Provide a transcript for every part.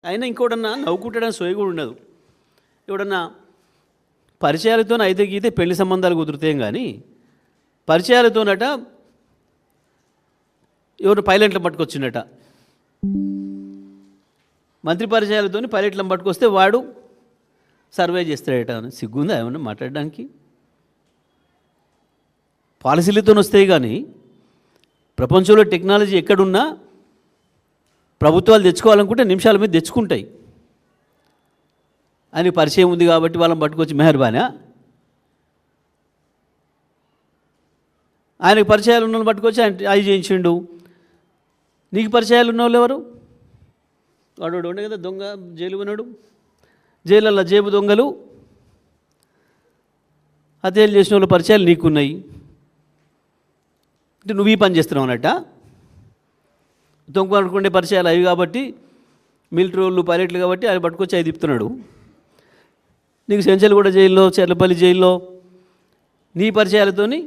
అయినా ఇంకోటన్నా నవ్వుకుంటాడని సోయి కూడా ఉండదు. ఎవడన్నా పరిచయాలతో అయితే గీతే పెళ్లి సంబంధాలు కుదురుతాం, కానీ పరిచయాలతోనట ఎవరు పైలట్లను పట్టుకొచ్చిండట. మంత్రి పరిచయాలతో పైలట్లను పట్టుకొస్తే వాడు సర్వే చేస్తాడట. సిగ్గుందా ఏమన్నా మాట్లాడడానికి? పాలసీలతో వస్తాయి, కానీ ప్రపంచంలో టెక్నాలజీ ఎక్కడున్నా ప్రభుత్వాలు తెచ్చుకోవాలనుకుంటే నిమిషాల మీద తెచ్చుకుంటాయి. అని పరిచయం ఉంది కాబట్టి వాళ్ళని పట్టుకొచ్చి మెహర్బానా? ఆయనకు పరిచయాలు ఉన్న వాళ్ళని పట్టుకొచ్చి ఆయన అవి చేయించిండు. నీకు పరిచయాలు ఉన్న వాళ్ళు ఎవరు? వాడు ఉండే కదా దొంగ, జైలు ఉన్నాడు. జైలల్లో జేబు దొంగలు, హత్యలు చేసిన వాళ్ళ పరిచయాలు నీకున్నాయి. అంటే నువ్వు ఈ పని చేస్తున్నావు అన్నట్ట. దొంగ పట్టుకుండే పరిచయాలు అవి కాబట్టి, మిలిటరీ వాళ్ళు పైలట్లు కాబట్టి ఆయన పట్టుకొచ్చి అవి తిప్పుతున్నాడు. నీకు చెంచల్గూడ జైల్లో, చెర్లపల్లి జైల్లో నీ పరిచయాలతోని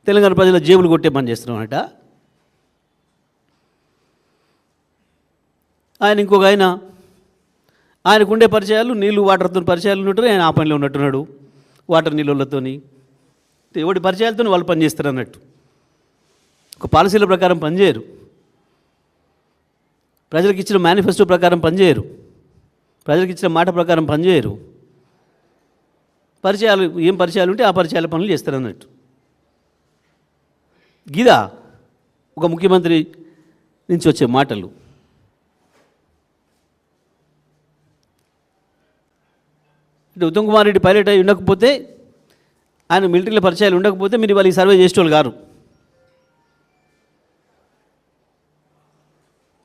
తెలంగాణ ప్రజల జేబులు కొట్టే పని చేస్తున్నావు అన్నట్ట. ఆయన ఇంకొక ఆయనకుండే పరిచయాలు నీళ్ళు వాటర్తో పరిచయాలు ఉన్నట్టు ఆయన ఆ పనిలో ఉన్నట్టున్నాడు. వాటర్ నీళ్ళతోని ఎవడి పరిచయాలతో వాళ్ళు పనిచేస్తారు అన్నట్టు. ఒక పాలసీల ప్రకారం పనిచేయరు, ప్రజలకు ఇచ్చిన మేనిఫెస్టో ప్రకారం పనిచేయరు, ప్రజలకు ఇచ్చిన మాట ప్రకారం పనిచేయరు. పరిచయాలు ఏం పరిచయాలు ఉంటే ఆ పరిచయాల పనులు చేస్తారు అన్నట్టు. గిదా ఒక ముఖ్యమంత్రి నుంచి వచ్చే మాటలు. అంటే ఉత్తమ్ కుమార్ రెడ్డి పైలట్ అయి ఉండకపోతే, ఆయన మిలిటరీలో పరిచయాలు ఉండకపోతే మీరు వాళ్ళు ఈ సర్వే చేసేవాళ్ళు గారు.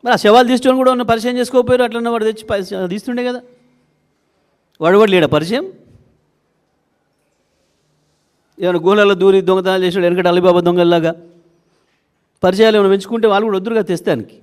మరి ఆ శవాలు తీసుకోని కూడా ఉన్న పరిచయం చేసుకోకపోయారు. అట్లన్నా వాడు తెచ్చి తీస్తుండే కదా. వాడు లేడా పరిచయం? ఏమైనా గోళాల్లో దూరి దొంగతనాలు చేసాడు వెనకటి అలీబాబా దొంగల్లాగా పరిచయాలు ఏమైనా పెంచుకుంటే వాళ్ళు కూడా వద్దురుగా తెస్తానికి.